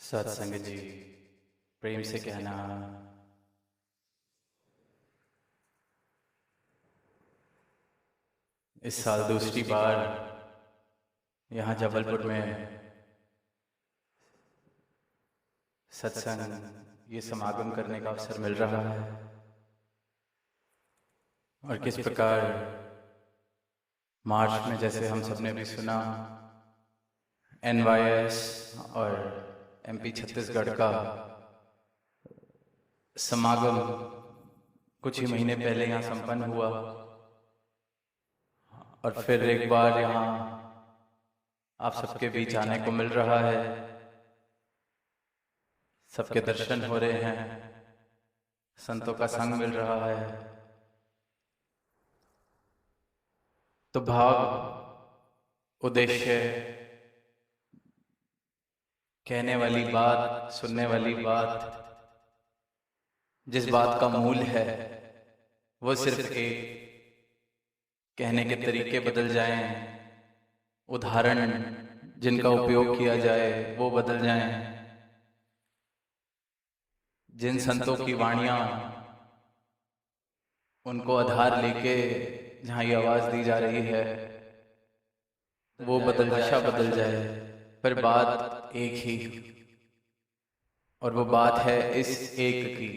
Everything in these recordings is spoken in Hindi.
सत्संग जी, प्रेम से कहना। इस साल दूसरी बार यहाँ जबलपुर में सत्संग ये समागम करने का अवसर मिल रहा है और किस प्रकार मार्च में, जैसे हम सबने भी सुना, NYS और MP छत्तीसगढ़ का समागम कुछ ही महीने पहले यहाँ संपन्न हुआ और फिर एक बार यहाँ आप सबके बीच आने को मिल रहा है। सबके दर्शन हो रहे हैं, संतों का संग मिल रहा है। तो भाव, उद्देश्य, कहने वाली बात, सुनने वाली बात, जिस बात का मूल है वो सिर्फ एक, कहने के तरीके बदल जाएं, उदाहरण जिनका उपयोग किया जाए वो बदल जाएं, जिन संतों की वाणियां उनको आधार लेके जहां ये आवाज दी जा रही है वो भाषा बदल जाए, पर बात एक ही, और वो बात है इस एक की,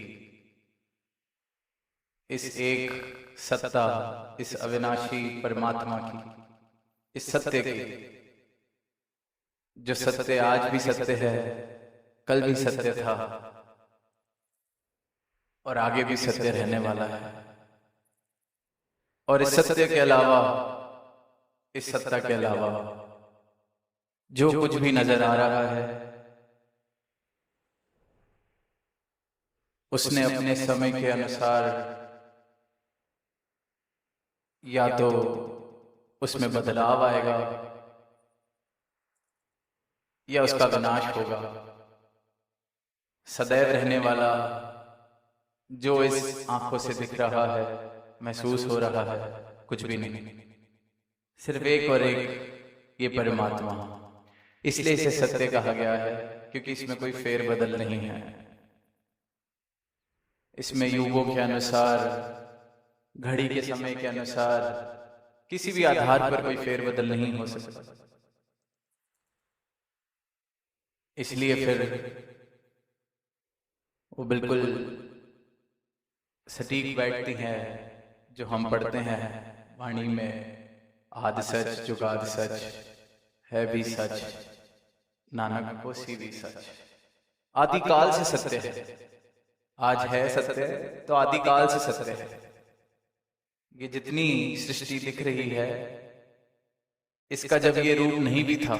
इस एक सत्ता, इस अविनाशी परमात्मा की, इस सत्य की, जो सत्य आज भी सत्य है, कल भी सत्य था और आगे भी सत्य रहने वाला है। और इस सत्य के अलावा, इस सत्ता के अलावा जो कुछ भी नजर आ रहा है उसने अपने समय के अनुसार या तो उसमें बदलाव आएगा या उसका विनाश होगा। सदैव रहने वाला जो इस आंखों से दिख रहा है, महसूस हो रहा है, कुछ भी नहीं, सिर्फ एक और एक, ये परमात्मा। इसलिए इसे सत्य कहा गया है क्योंकि इसमें कोई फेरबदल नहीं है। इसमें युगों के अनुसार, घड़ी के समय के अनुसार किसी भी आधार पर कोई फेरबदल नहीं हो सकता। इसलिए फिर वो बिल्कुल सटीक बैठती हैं जो हम पढ़ते हैं वाणी में, आदि सच जुगाद सच है भी सच, नानक होसी भी सच। आदिकाल से सत्य है, आज है सत्य तो आदिकाल से सत्य है। ये जितनी सृष्टि दिख रही है, इसका जब ये रूप नहीं भी था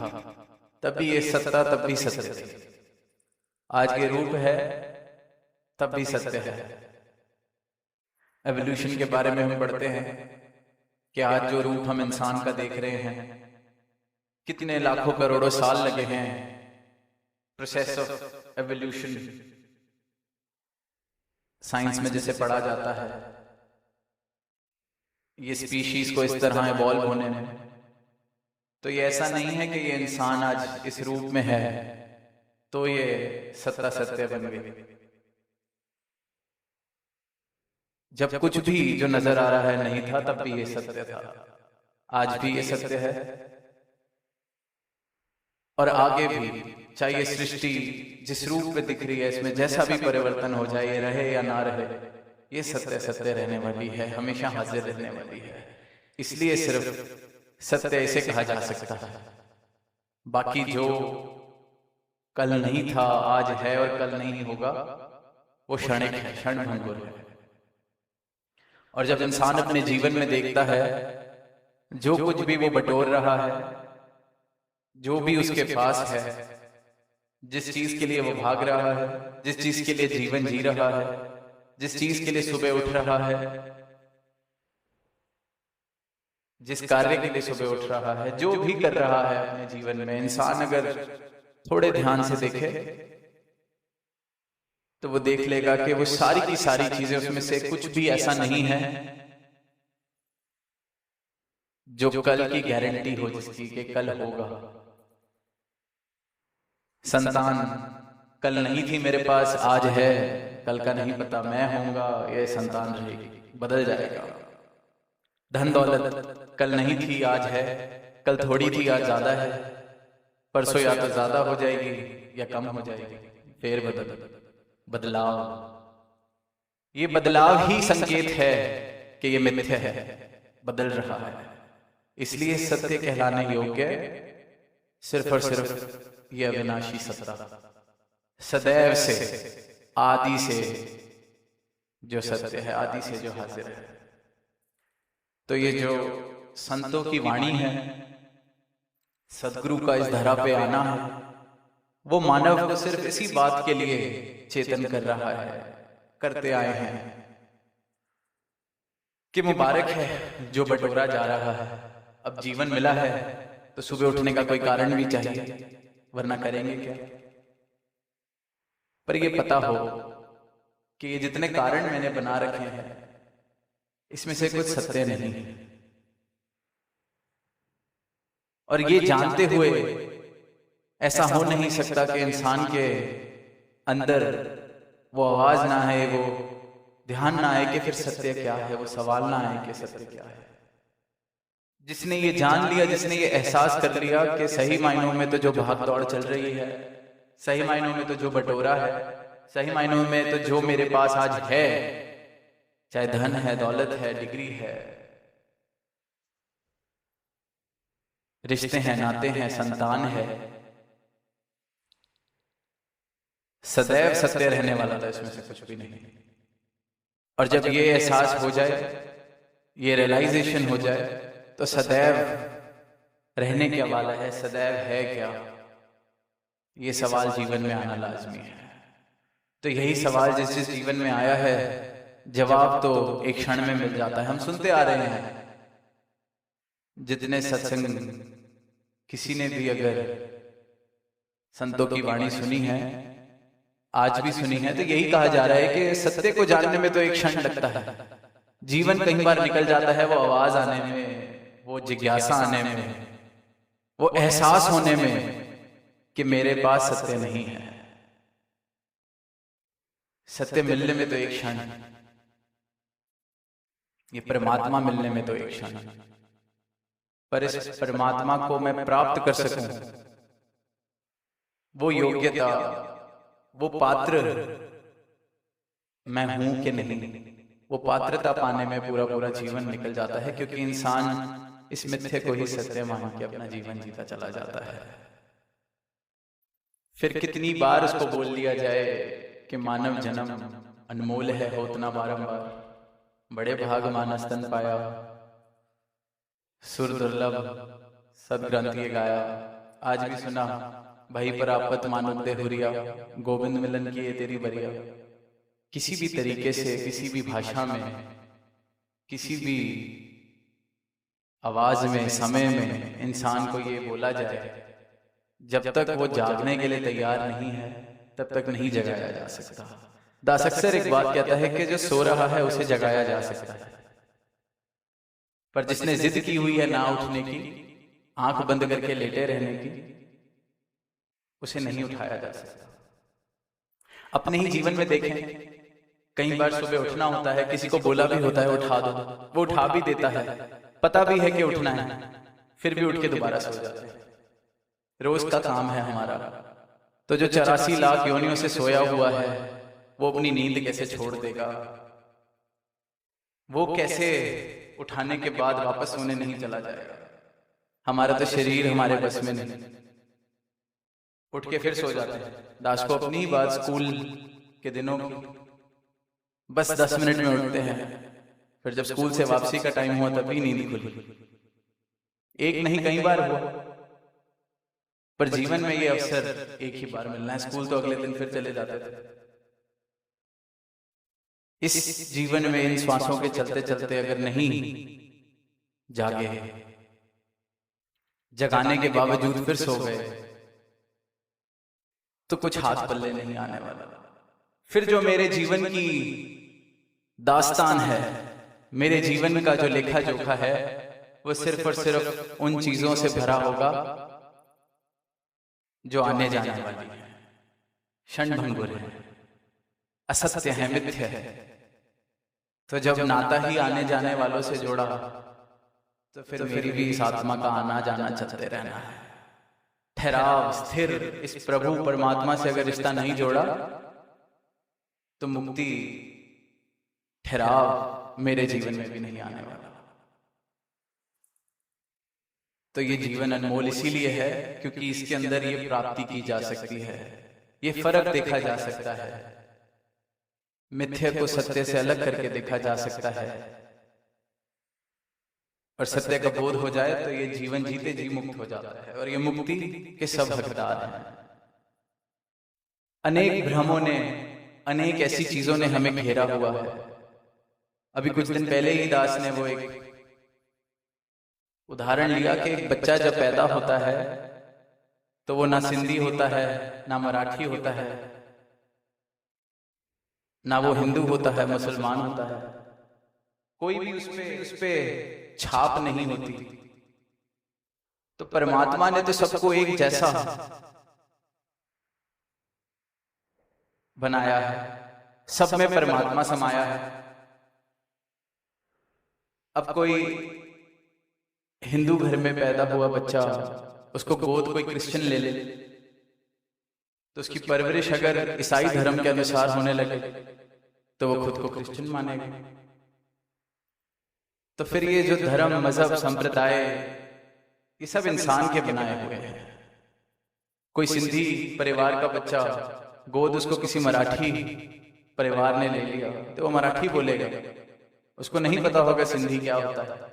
तब भी ये सत्ता, तब भी सत्य थी। आज ये रूप है तब भी सत्य है। एवोल्यूशन के बारे में हम पढ़ते हैं कि आज जो रूप हम इंसान का देख रहे हैं, कितने लाखों करोड़ों साल लगे हैं प्रोसेस ऑफ एवोल्यूशन। साइंस में जैसे पढ़ा जाता है, ये स्पीशीज को इस तरह इवॉल्व होने में, तो ये ऐसा नहीं है कि ये इंसान आज इस रूप में है तो ये सत्ता सत्य बन गई। जब कुछ भी जो नजर आ रहा है नहीं था तब भी ये सत्य था, आज भी ये सत्य है और आगे भी, चाहे ये सृष्टि जिस रूप में दिख रही है इसमें जैसा भी परिवर्तन हो जाए, ये रहे या ना रहे, ये सत्य सत्य रहने वाली है, हमेशा हाजिर रहने वाली है। इसलिए सिर्फ सत्य इसे कहा जा सकता है। बाकी जो कल नहीं था, आज है और कल नहीं होगा, वो क्षणिक है, क्षणभंगुर है। और जब इंसान अपने जीवन में देखता है जो कुछ भी वो बटोर रहा है, जो भी उसके पास है, जिस चीज के लिए वो भाग रहा है, जिस चीज के लिए जीवन जी रहा है, जिस चीज के लिए सुबह उठ रहा है, जिस कार्य के लिए सुबह उठ रहा है, जो भी कर रहा है अपने जीवन में, इंसान अगर थोड़े ध्यान से देखे तो वो देख लेगा कि वो सारी की सारी चीजें, उसमें से कुछ भी ऐसा नहीं है जो कल की गारंटी हो, जिसकी कि कल होगा। संतान कल नहीं थी मेरे पास आज है, कल का नहीं पता मैं होऊंगा ये संतान रहेगी, बदल जाएगा। धन दौलत कल नहीं थी आज है, कल थोड़ी थी आज ज्यादा है, परसों या तो ज्यादा हो जाएगी या कम हो जाएगी, फिर बदलाव। ये बदलाव ही संकेत है कि ये मिथ्या है, बदल रहा है। इसलिए सत्य कहलाने योग्य सिर्फ और सिर्फ ये अविनाशी सत्ता, सदैव से, आदि से जो सत्य है, आदि से जो हाजिर है। तो ये जो संतों की वाणी है, सदगुरु का इस धरा पे आना है, वो मानव को सिर्फ इसी बात के लिए चेतन कर रहा है, करते आए हैं कि मुबारक है जो बटोरा जा रहा है। अब जीवन मिला है तो सुबह उठने का कोई कारण भी चाहिए, वरना करेंगे क्या। पर ये पता हो कि ये जितने कारण मैंने बना रखे हैं इसमें से कुछ सत्य नहीं है, और ये जानते हुए ऐसा हो नहीं सकता कि इंसान के अंदर वो आवाज ना आए, वो ध्यान ना आए कि फिर सत्य क्या है, वो सवाल ना आए कि सत्य क्या है। जिसने ये जान लिया, जिसने ये एहसास कर लिया कि सही मायनों में तो जो भाग दौड़ चल रही है, सही मायनों में तो जो बटोरा है, सही मायनों में तो जो मेरे पास आज है, चाहे धन है, दौलत है, डिग्री है, रिश्ते हैं, नाते हैं, संतान है, सदैव सत्य रहने वाला था, इसमें से कुछ भी नहीं। और जब ये एहसास हो जाए, ये रियलाइजेशन हो जाए, तो सदैव रहने क्या वाला है, सदैव है क्या, ये सवाल जीवन में आना लाजमी है। तो यही सवाल जिस जिस जीवन में आया है, जवाब तो एक क्षण में मिल जाता है। हम सुनते आ रहे हैं, जितने सत्संग किसी ने भी अगर संतों की वाणी सुनी है, आज भी सुनी है, तो यही कहा जा रहा है कि सत्य को जानने में तो एक क्षण लगता है, जीवन कई बार निकल जाता है, वो आवाज आने में, वो जिज्ञासा आने में, वो एहसास होने में कि मेरे पास सत्य नहीं है। सत्य मिलने में तो एक क्षण, ये परमात्मा मिलने में तो एक क्षण, पर इस परमात्मा को मैं प्राप्त कर सकूं, वो योग्यता, वो पात्र मैं हूं कि नहीं, वो पात्रता पाने में पूरा पूरा जीवन निकल जाता है, क्योंकि इंसान इस मिथ्या को ही सत्य मान के अपना जीवन जीता चला जाता है। फिर कितनी बार उसको बोल लिया जाए कि मानव जन्म अनमोल है, हो उतना बारंबार, बड़े भाग मानस तन पाया, सुर दुर्लभ सदग्रंथ ये गाया। आज भी सुना, भाई पर आपत मानव दे हुरिया, गोविंद मिलन की ये तेरी बरिया। किसी भी तरीके से, किसी भी भाषा में, किसी भी आवाज में, समय में इंसान को ये बोला जाए, जब तक वो जागने के लिए तैयार नहीं है तब तक नहीं जगाया जा सकता। दास अक्सर एक बात कहता है कि जो सो रहा है उसे जगाया जा सकता है, पर जिसने जिद की हुई है ना उठने की, आंख बंद करके लेटे रहने की, उसे नहीं उठाया जा सकता। अपने ही जीवन में देखें, कई बार सुबह उठना होता है, किसी को बोला भी होता है उठा दो, वो उठा भी देता है, पता भी है कि उठना है, फिर भी उठ के दोबारा सो जाते हैं। रोज का काम है हमारा। तो जो 84 लाख योनियों से सोया हुआ है, वो अपनी नींद कैसे छोड़ देगा, वो कैसे उठाने के बाद वापस सोने नहीं चला जाएगा। हमारा तो शरीर हमारे बस में नहीं, उठ के फिर सो जाते हैं। दास को अपनी बात स्कूल के दिनों की, बस 10 मिनट में उठते हैं, फिर जब स्कूल से वापसी का टाइम हुआ तभी नींद खुली। एक नहीं कई बार हुआ, पर जीवन में ये अवसर एक ही बार मिलना है। स्कूल तो अगले दिन फिर चले जाते थे। इस जीवन में इन श्वासों के चलते चलते अगर नहीं जागे, जगाने के बावजूद फिर सो गए, तो कुछ हाथ पल्ले नहीं आने वाला। फिर जो मेरे जीवन की दास्तान है, मेरे जीवन का जो लेखा जोखा है, वो सिर्फ और सिर्फ उन चीजों से भरा होगा जो आने जाने वाली है। क्षणभंगुर है, असत्य है, मिथ्य है। तो जब नाता ही आने जाने वालों से जोड़ा, तो फिर मेरी भी इस आत्मा का आना जाना चलते रहना है। ठहराव स्थिर इस प्रभु परमात्मा से अगर रिश्ता नहीं जोड़ा, तो मुक्ति ठहराव मेरे जीवन में भी नहीं आने वाला। तो ये जीवन अनमोल इसीलिए है क्योंकि इसके अंदर ये प्राप्ति की जा सकती है, ये फर्क देखा जा सकता है, मिथ्या को सत्य से अलग करके देखा जा सकता है, और सत्य का बोध हो जाए तो ये जीवन जीते जी मुक्त हो जाता है। और ये मुक्ति के सब हकदार हैं। अनेक भ्रमों ने, अनेक ऐसी चीजों ने हमें घेरा हुआ है। अभी कुछ दिन पहले ही दास ने वो एक उदाहरण लिया कि एक बच्चा जब पैदा होता है तो वो ना सिंधी होता है, ना मराठी होता है, ना वो हिंदू होता है, मुसलमान होता है, कोई भी उसपे छाप नहीं होती। तो परमात्मा ने तो सबको एक जैसा बनाया है, सब में परमात्मा समाया है। अब कोई हिंदू घर में पैदा हुआ बच्चा, उसको गोद कोई क्रिश्चियन ले ले, तो उसकी परवरिश अगर ईसाई धर्म के अनुसार होने लगे तो वो खुद को क्रिश्चियन मानेगा। तो फिर ये जो धर्म, मजहब, संप्रदाय, ये सब इंसान के बनाए हुए हैं। कोई सिंधी परिवार का बच्चा, गोद उसको किसी मराठी परिवार ने ले लिया तो वो मराठी बोलेगा, उसको नहीं पता होगा सिंधी क्या होता है।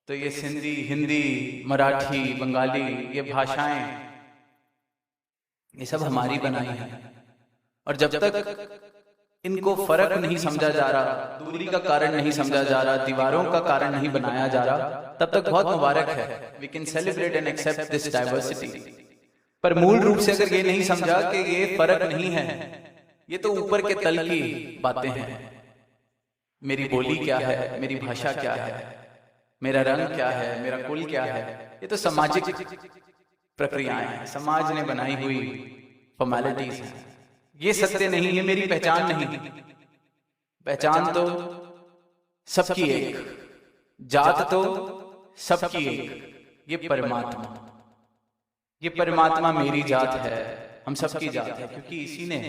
तो ये सिंधी, हिंदी, मराठी, बंगाली, ये भाषाएं, ये सब हमारी बनाई हैं। और जब तक इनको फर्क नहीं समझा जा रहा, दूरी का कारण नहीं समझा जा रहा, दीवारों का कारण नहीं बनाया जा रहा, तब तक बहुत मुबारक है। We can celebrate and accept this diversity. पर मूल रूप से अगर ये नहीं समझा कि ये फर्क नहीं है, ये तो ऊपर के तल की बातें हैं। मेरी बोली क्या है, मेरी भाषा क्या है, मेरा रंग क्या है, मेरा कुल क्या है, ये तो सामाजिक प्रक्रियाएं हैं, समाज ने बनाई हुई फॉर्मेलिटीज हैं। ये सत्य नहीं है, मेरी पहचान नहीं। पहचान तो सबकी एक, जात तो सबकी एक, ये परमात्मा, ये परमात्मा मेरी जात है, हम सबकी जात है, क्योंकि इसी ने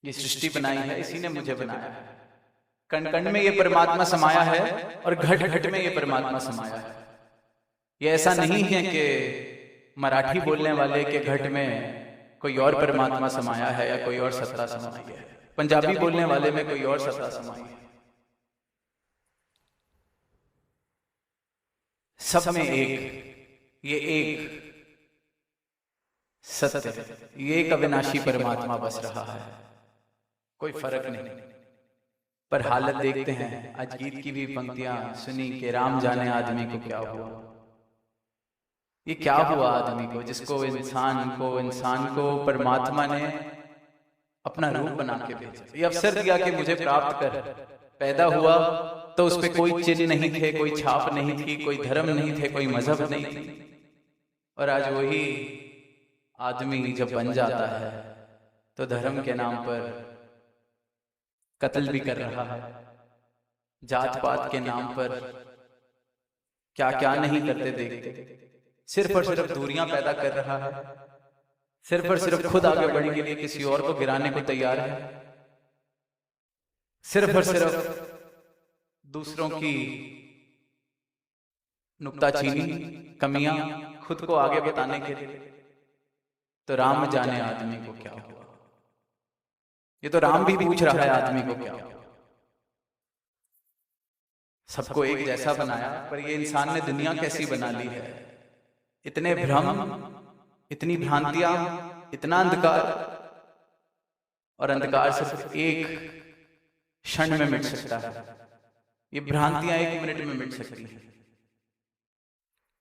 ये सृष्टि बनाई है, इसी ने मुझे बनाया है। कण कण में ये परमात्मा समाया है और घट घट में ये परमात्मा समाया है। ये ऐसा नहीं है कि मराठी बोलने वाले के घट में कोई और परमात्मा समाया है या कोई और सत्ता समाई है, पंजाबी बोलने वाले में कोई और सत्ता समाई है। सब में एक, ये एक सत्य, ये एक अविनाशी परमात्मा बस रहा है, कोई फर्क नहीं। पर हालत देखते हैं, आज गीत की भी पंक्तियां सुनी कि राम जाने आदमी को क्या हुआ। ये क्या हुआ आदमी को, जिसको इंसान को परमात्मा ने अपना रूप बना के भेजा, ये अवसर दिया कि मुझे प्राप्त कर। पैदा हुआ तो उस पर कोई चिन्ह नहीं थे, कोई छाप नहीं थी, कोई धर्म नहीं थे, कोई मजहब नहीं थी। और आज वही आदमी जब बन जाता है तो धर्म के नाम पर कत्ल भी कर रहा है, जात पात के नाम पर क्या क्या नहीं करते देखते, सिर्फ और सिर्फ दूरियां पैदा कर रहा है, सिर्फ और सिर्फ खुद आगे बढ़ने के लिए किसी और को गिराने को तैयार है, सिर्फ और सिर्फ दूसरों की नुक्ताचीनी, कमियां खुद को आगे बताने के लिए। तो राम जाने आदमी को क्या हुआ। ये तो राम भी पूछ रहा है आदमी को क्या हुआ। सबको एक जैसा बनाया, पर ये इंसान ने दुनिया कैसी बना ली है। इतने भ्रम, इतनी भ्रांतियां, इतना अंधकार, और अंधकार सिर्फ एक क्षण में मिट सकता है। ये भ्रांतियां 1 मिनट में मिट सकती हैं,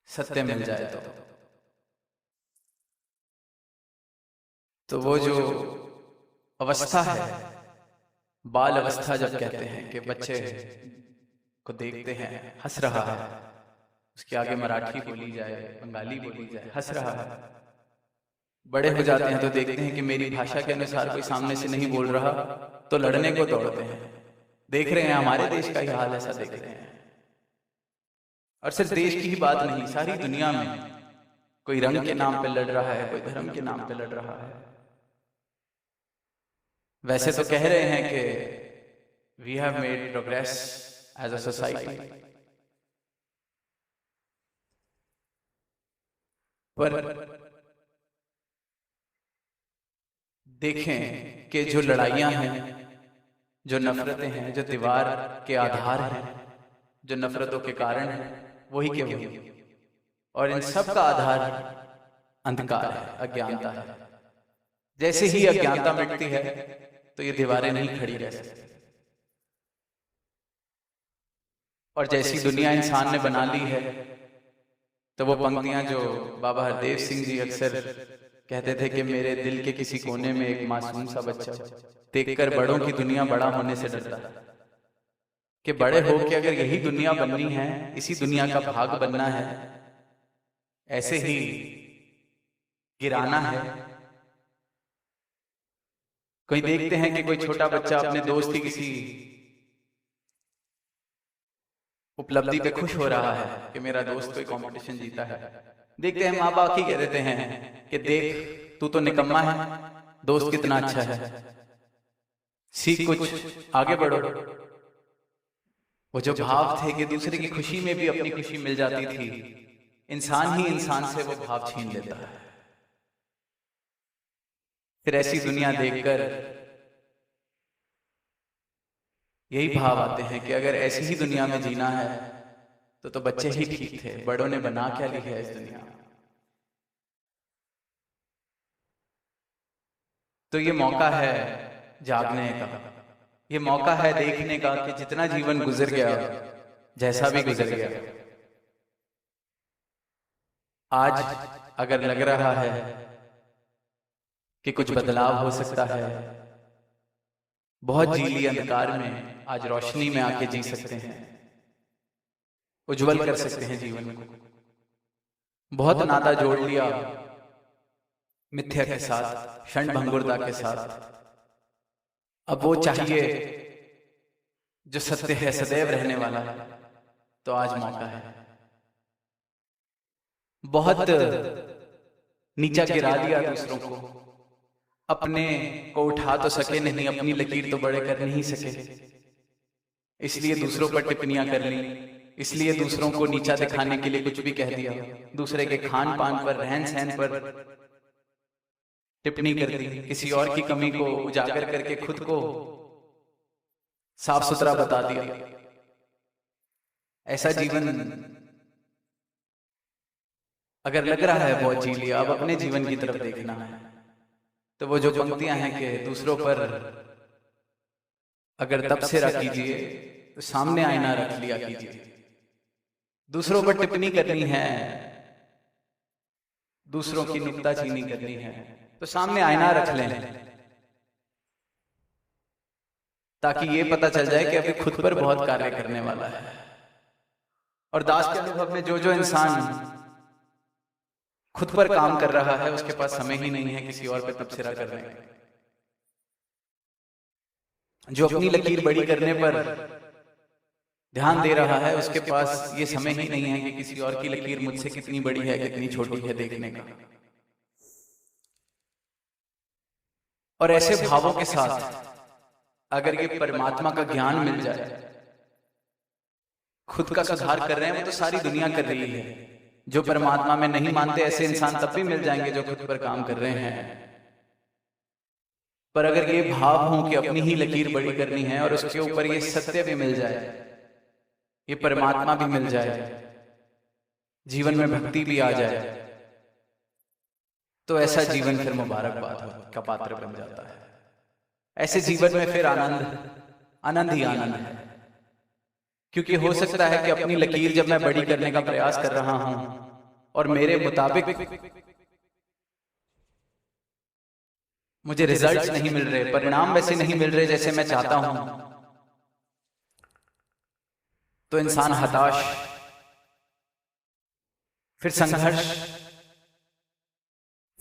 सत्य मिल जाए तो वो जो अवस्था है, बाल अवस्था जब कहते हैं कि बच्चे को देखते हैं हंस रहा है, उसके आगे मराठी बोली जाए, बंगाली बोली जाए, हंस रहा है, बड़े हो जाते हैं तो देखते हैं कि मेरी भाषा के अनुसार कोई सामने से नहीं बोल रहा तो लड़ने को दौड़ते हैं। देख रहे हैं हमारे देश का ही हाल ऐसा देख रहे हैं। और सिर्फ देश की ही बात नहीं, सारी दुनिया में कोई रंग के नाम पे लड़ रहा है, कोई धर्म के नाम पे लड़ रहा है। वैसे तो कह रहे हैं कि we have made progress as a society, पर देखें कि जो लड़ाइयां हैं, जो नफरतें हैं, जो दीवार के आधार हैं, जो नफरतों के कारण हैं, वही के वही, और इन सब का आधार अंधकार है, अज्ञानता है। जैसे ही अज्ञानता मिटती है तो ये दीवारें नहीं खड़ी रह सकती। और जैसी दुनिया इंसान ने बना ली है, तो वो पंक्तियां जो बाबा हरदेव सिंह जी अक्सर कहते थे कि मेरे दिल के किसी कोने में एक मासूम सा बच्चा देखकर बड़ों की दुनिया बड़ा होने से डरता है, कि बड़े हो के अगर यही दुनिया बननी है, इसी दुनिया का भाग बनना है, ऐसे ही गिराना है। कोई देखते हैं कि कोई छोटा बच्चा अपने दोस्त की किसी उपलब्धि पे खुश हो रहा है कि मेरा दोस्त कोई कंपटीशन जीता है। देखते हैं माँ बाप ही कह देते हैं कि देख तू तो निकम्मा है, दोस्त कितना अच्छा है, सीख कुछ, आगे बढ़ो। वो जो भाव थे कि दूसरे की खुशी में भी अपनी खुशी मिल जाती थी, इंसान ही इंसान से वो भाव छीन लेता है। फिर ऐसी दुनिया देखकर यही भाव आते हैं कि अगर ऐसी ही दुनिया में जीना है तो बच्चे ही ठीक थे, बड़ों ने बना क्या ली है इस दुनिया। तो ये मौका है जागने का, ये मौका है देखने का कि जितना जीवन गुजर गया, जैसा भी गुजर गया, आज अगर लग रहा है कि कुछ बदलाव हो सकता है, बहुत जीली अंधकार में आज रोशनी में आके जी सकते हैं, उज्जवल कर सकते हैं जीवन को। बहुत नाता जोड़ लिया मिथ्या के साथ, क्षणभंगुरता के साथ। अब वो चाहिए जो सत्य है, सदैव रहने वाला है। तो आज मौका है। बहुत नीचा गिरा दिया दूसरों को, अपने को उठा तो सके नहीं, अपनी लकीर तो बड़े कर नहीं सके, इसलिए दूसरों पर टिप्पणियां कर ली, इसलिए दूसरों को नीचा दिखाने के लिए कुछ भी कह दिया, दूसरे के खान पान पर, रहन सहन पर टिप्पणी कर दी, किसी और की कमी को उजागर करके खुद को साफ सुथरा बता दिया। ऐसा जीवन अगर लग रहा है बहुत जी लिया, अब अपने जीवन की तरफ देखना है। तो वो जो पंक्तियां हैं कि दूसरों पर अगर तबसरा कीजिए तो सामने आईना रख लिया कीजिए। दूसरों पर टिप्पणी करनी है, दूसरों की नुक्ताचीनी करनी है, तो सामने आईना रख लें, ताकि ये पता चल जाए कि अभी खुद पर बहुत कार्य करने वाला है। और दास के अनुभव में जो जो इंसान खुद पर काम कर रहा है, उसके पास समय ही नहीं है किसी और पे तबसरा करने का। जो अपनी लकीर बड़ी करने पर ध्यान दे रहा है, उसके पास ये समय ही नहीं है कि किसी और की लकीर मुझसे कितनी बड़ी है, कितनी छोटी है देखने का। और ऐसे भावों के साथ अगर ये परमात्मा का ज्ञान मिल जाए, खुद का सुधार कर रहे हैं वो तो सारी दुनिया कर रही है। जो परमात्मा में नहीं मानते ऐसे इंसान तब भी मिल जाएंगे जो खुद पर काम कर रहे हैं। पर अगर ये भाव हो कि अपनी ही लकीर बड़ी करनी है और उसके ऊपर ये सत्य भी मिल जाए, ये परमात्मा भी मिल जाए, जीवन में भक्ति भी आ जाए, तो ऐसा जीवन फिर मुबारकबाद का पात्र बन जाता है। ऐसे जीवन में फिर आनंद ही आनंद है। क्योंकि हो सकता है कि अपनी लकीर जब मैं बड़ी करने का प्रयास कर रहा हूं और मेरे मुताबिक मुझे रिजल्ट्स नहीं मिल रहे, परिणाम वैसे नहीं मिल रहे जैसे मैं चाहता हूं, तो इंसान हताश, फिर संघर्ष,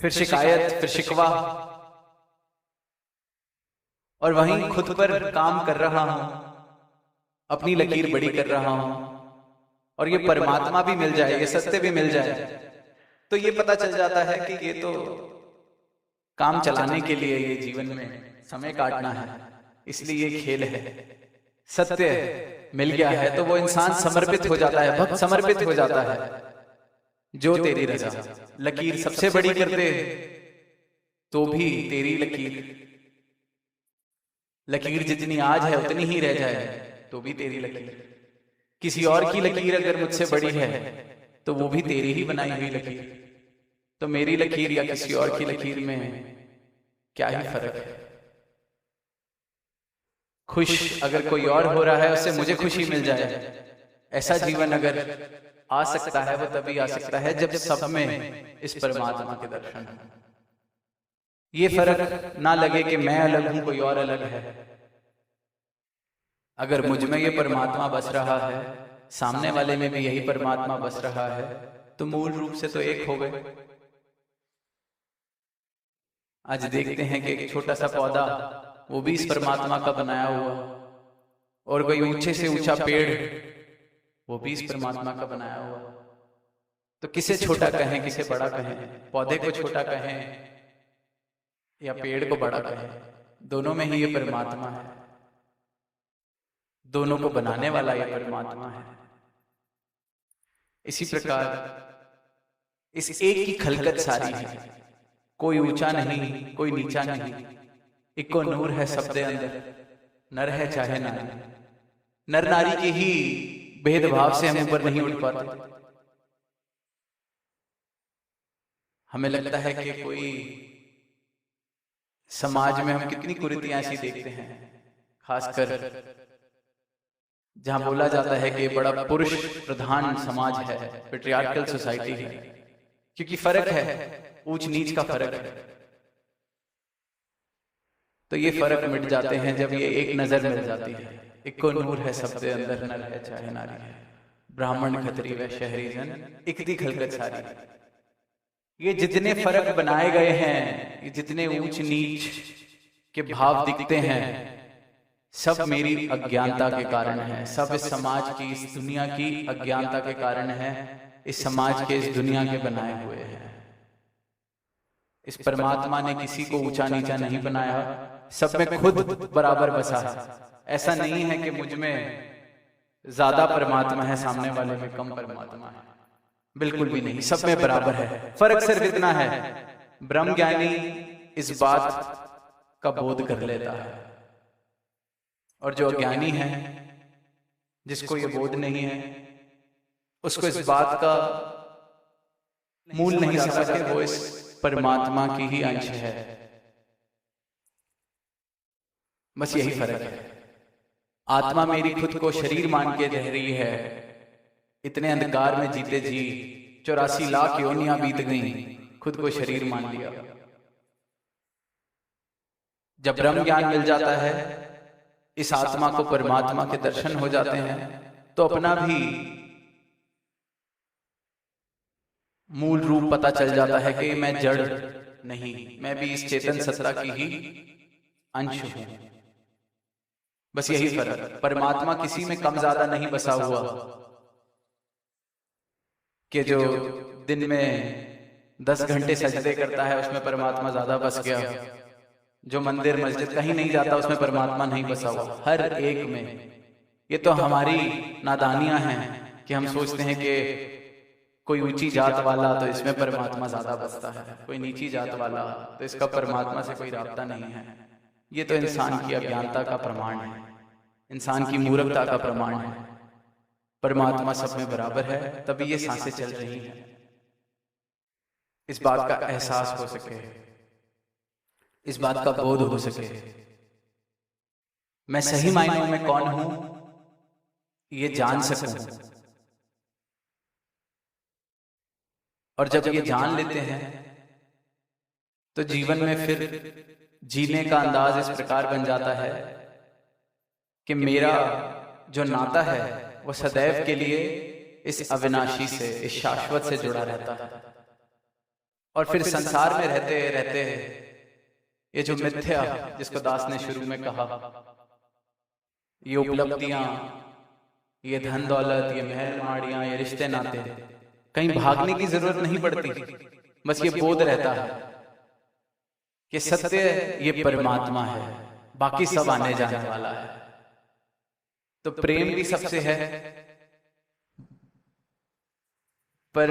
फिर शिकायत, फिर शिकवा, और वहीं खुद पर काम कर रहा हूं, अपनी लकीर बड़ी कर रहा हूं, और ये परमात्मा भी मिल जाए, ये सत्य भी मिल जाए, तो ये पता चल जाता है कि ये तो काम चलाने के लिए, ये जीवन में समय काटना है, इसलिए ये खेल है। सत्य मिल गया है तो वो इंसान समर्पित हो जाता है, भक्त समर्पित हो जाता है। जो तेरी रजा, लकीर सबसे बड़ी कर दे तो भी तेरी लकीर जितनी आज है उतनी ही रह जाए तो भी तेरी लकीर। किसी और की लकीर अगर मुझसे बड़ी है तो वो भी तेरी ही बनाई हुई लकीर। तो मेरी लकीर या किसी और की लकीर में क्या ही फर्क है। खुश अगर कोई और हो रहा है उससे मुझे खुशी मिल जाए, ऐसा जीवन अगर आ सकता है वो तभी आ सकता है जब सब में इस परमात्मा के दर्शन हो। ये फर्क ना लगे कि मैं अलग हूं, कोई और अलग है। अगर मुझ में ये परमात्मा बस रहा है, सामने वाले में भी यही परमात्मा बस रहा है, तो मूल रूप से तो एक हो गए। आज देखते हैं कि एक छोटा सा पौधा वो भी इस परमात्मा का बनाया हुआ, और कोई ऊंचे से ऊंचा पेड़ वो भी इस परमात्मा का बनाया हुआ। तो किसे छोटा कहें, किसे बड़ा कहें? पौधे को छोटा कहें या पेड़ को बड़ा कहें? दोनों में ही ये परमात्मा है, दोनों को बनाने वाला ये परमात्मा है। इसी प्रकार इस एक की खलकत सारी है, कोई ऊंचा नहीं, कोई नीचा नहीं, इको नूर है सब दे अंदर, नर है चाहे नारी। नर नारी के ही भेदभाव से हम ऊपर नहीं उठ पाते। हमें लगता है कि कोई समाज में हम कितनी कुरीतियां ऐसी देखते हैं, खासकर जहां बोला जाता है कि बड़ा पुरुष प्रधान समाज है, पेट्रियार्कल सोसाइटी है, क्योंकि फर्क है, ऊंच नीच का फर्क है। तो ये फर्क मिट जाते हैं जब ये एक नजर मिल जाती है। इको नूर है सबसे अंदर, नर है चाहे नारी है, ब्राह्मण खत्री व शहरी जन इकती खलकत सारी। ये जितने फर्क बनाए गए हैं, ये जितने ऊंच नीच के भाव दिखते हैं, सब मेरी अज्ञानता के कारण है। सब इस समाज की, इस दुनिया की अज्ञानता के कारण है, इस समाज के, इस दुनिया के बनाए हुए हैं। इस परमात्मा ने किसी को ऊंचा नीचा नहीं बनाया, सब में खुद बराबर बसा है। ऐसा नहीं है कि मुझ में ज्यादा परमात्मा है, सामने वाले में कम परमात्मा है, बिल्कुल भी नहीं, सब में बराबर है। फर्क सिर्फ इतना है, ब्रह्म ज्ञानी इस बात का बोध कर लेता है, और जो अज्ञानी है, जिसको ये बोध नहीं है, उसको इस बात का मूल नहीं समझ के वो इस परमात्मा की ही अंश है। बस यही फर्क है। आत्मा मेरी खुद को शरीर मान के रह रही है, इतने अंधकार में जीते जी 84 लाख योनियां बीत गई, खुद को शरीर मान लिया। जब ब्रह्म ज्ञान मिल जाता है, इस आत्मा को परमात्मा के दर्शन हो जाते हैं, तो अपना भी मूल रूप पता चल जाता है कि मैं जड़ नहीं, मैं भी इस चेतन सत्ता की ही अंश हूं। बस यही फर्क। परमात्मा किसी में कम ज्यादा नहीं बसा हुआ कि जो दिन में 10 घंटे सजदे करता है उसमें परमात्मा ज्यादा बस गया, जो मंदिर मस्जिद कहीं नहीं जाता उसमें परमात्मा नहीं बसा हुआ। हर एक में। ये तो हमारी नादानियां हैं कि हम सोचते हैं कि कोई ऊंची जात वाला तो इसमें परमात्मा ज्यादा बसता है, कोई नीची जात वाला तो इसका परमात्मा से कोई राब्ता नहीं है। ये तो इंसान की अज्ञानता का प्रमाण है, इंसान की मूर्खता का प्रमाण है। परमात्मा सब में बराबर है, तभी ये सांसें चल रही हैं। इस बात का एहसास हो सके, इस बात का बोध हो सके, मैं सही मायनों में कौन हूं ये जान सकूं। और जब ये जान लेते हैं तो जीवन में फिर जीने का अंदाज इस प्रकार बन जाता है कि मेरा जो नाता है वो सदैव के लिए इस अविनाशी से, इस शाश्वत से जुड़ा रहता है। और फिर संसार में रहते रहते ये जो मिथ्या, जिसको दास ने शुरू में कहा, ये उपलब्धियां, ये धन दौलत, ये महल माड़ियां, ये रिश्ते नाते, कहीं भागने की जरूरत नहीं पड़ती। बस ये बोध रहता है कि सत्य ये परमात्मा है, बाकी सब आने जाने वाला है। तो प्रेम भी सबसे है, पर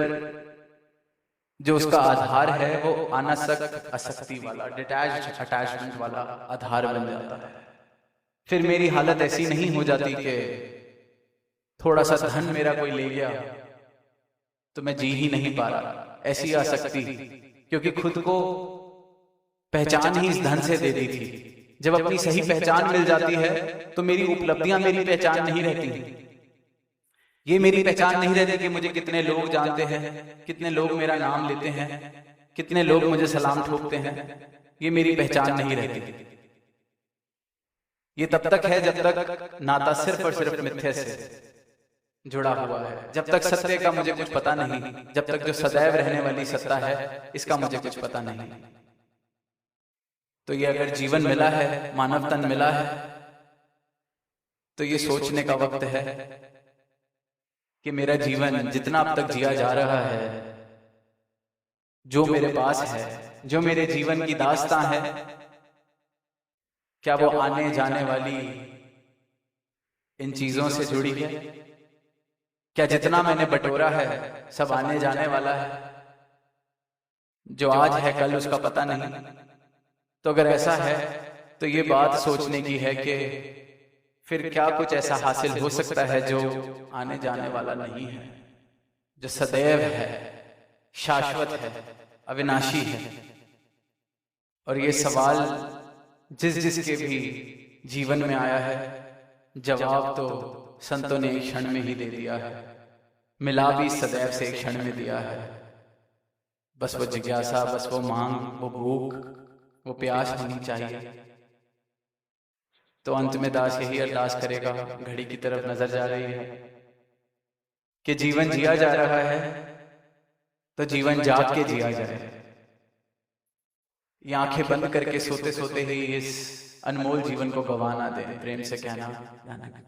जो उसका आधार है वो अनासक्त आसक्ति वाला, डिटैच्ड अटैचमेंट वाला आधार बन जाता है। फिर मेरी हालत ऐसी नहीं हो जाती कि थोड़ा सा धन मेरा कोई ले गया तो मैं जी ही नहीं पा रहा, ऐसी आसक्ति, क्योंकि खुद को पहचान ही इस धन से दे दी थी। जब अपनी सही पहचान मिल जाती है तो मेरी उपलब्धियां मेरी पहचान नहीं रहती। ये मेरी पहचान नहीं रहती कि मुझे कितने लोग जानते हैं, कितने लोग मेरा नाम लेते हैं, कितने लोग मुझे सलाम ठोकते हैं, ये मेरी पहचान नहीं रहती। ये तब तक है जब तक नाता सिर्फ और सिर्फ मिथ्या से जुड़ा हुआ है, जब तक सत्य का मुझे कुछ पता नहीं, जब तक जो सदैव रहने वाली सत्ता है इसका मुझे कुछ पता नहीं। तो ये अगर जीवन मिला है, मानव तन मिला है, तो ये सोचने का वक्त है कि मेरा जीवन जितना अब तक जिया जा रहा है, जो मेरे पास है, जो मेरे जीवन की दास्तां है, क्या वो आने जाने वाली इन चीजों से जुड़ी है? क्या जितना मैंने बटोरा है सब आने जाने वाला है? जो आज है कल उसका पता नहीं। तो अगर ऐसा है तो ये बात सोचने की है कि फिर क्या कुछ ऐसा हासिल हो सकता है जो आने जाने वाला नहीं है, जो सदैव है, शाश्वत है, अविनाशी है। और ये सवाल जिसके भी जीवन में आया है, जवाब तो संतों ने एक क्षण में ही दे दिया है, मिला भी सदैव से एक क्षण में दिया है। बस वो जिज्ञासा, बस वो मांग, वो भूख, वो प्यास होनी चाहिए। तो अंत में दास यही अरदास करेगा, घड़ी की तरफ नजर जा रही है कि जीवन जिया जा रहा है तो जीवन जाग के जिया जाए। ये आंखें बंद करके सोते सोते ही इस अनमोल जीवन को गवा ना दें, प्रेम से कहना।